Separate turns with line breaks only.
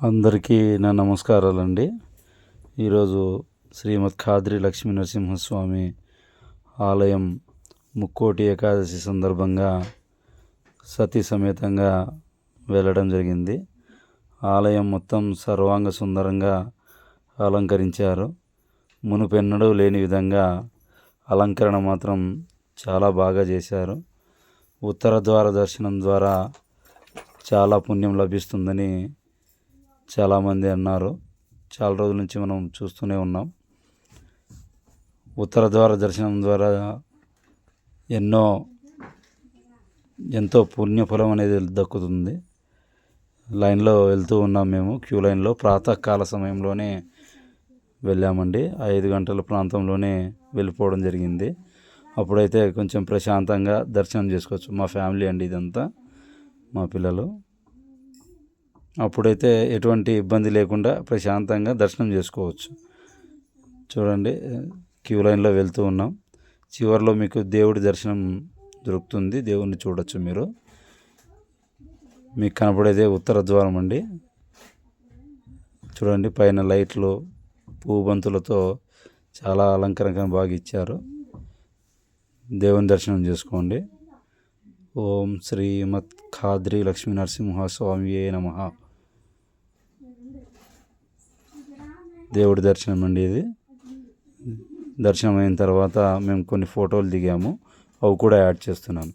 అందరికీ నా నమస్కారాలండి. ఈరోజు శ్రీమద్ ఖాద్రి లక్ష్మీ నరసింహస్వామి ఆలయం ముక్కోటి ఏకాదశి సందర్భంగా సతీ సమేతంగా వెళ్ళడం జరిగింది. ఆలయం మొత్తం సర్వాంగ సుందరంగా అలంకరించారు. మునుపెన్నడూ లేని విధంగా అలంకరణ మాత్రం చాలా బాగా చేశారు. ఉత్తర ద్వార దర్శనం ద్వారా చాలా పుణ్యం లభిస్తుందని చాలామంది అన్నారు. చాలా రోజుల నుంచి మనం చూస్తూనే ఉన్నాం. ఉత్తర ద్వార దర్శనం ద్వారా ఎంతో పుణ్యఫలం అనేది దక్కుతుంది. లైన్లో వెళ్తూ ఉన్నాం. మేము క్యూ లైన్లో ప్రాతకాల సమయంలోనే వెళ్ళామండి. 5 గంటల ప్రాంతంలోనే వెళ్ళిపోవడం జరిగింది. అప్పుడైతే కొంచెం ప్రశాంతంగా దర్శనం చేసుకోవచ్చు. మా ఫ్యామిలీ అండి, ఇదంతా మా పిల్లలు. అప్పుడైతే ఎటువంటి ఇబ్బంది లేకుండా ప్రశాంతంగా దర్శనం చేసుకోవచ్చు. చూడండి, క్యూ లైన్లో వెళ్తూ ఉన్నాం. చివరిలో మీకు దేవుడి దర్శనం దొరుకుతుంది. దేవుణ్ణి చూడొచ్చు. మీకు కనపడేదే ఉత్తర ద్వారం అండి. చూడండి, పైన లైట్లు, పువ్వుబంతులతో చాలా అలంకరణగా బాగా ఇచ్చారు. దేవుని దర్శనం చేసుకోండి. ఓం శ్రీమద్ ఖాద్రి లక్ష్మీ నరసింహస్వామియే నమః. దేవుడి దర్శనం అండి ఇది. దర్శనం అయిన తర్వాత మేము కొన్ని ఫోటోలు దిగాము. అవి కూడా యాడ్ చేస్తున్నాను.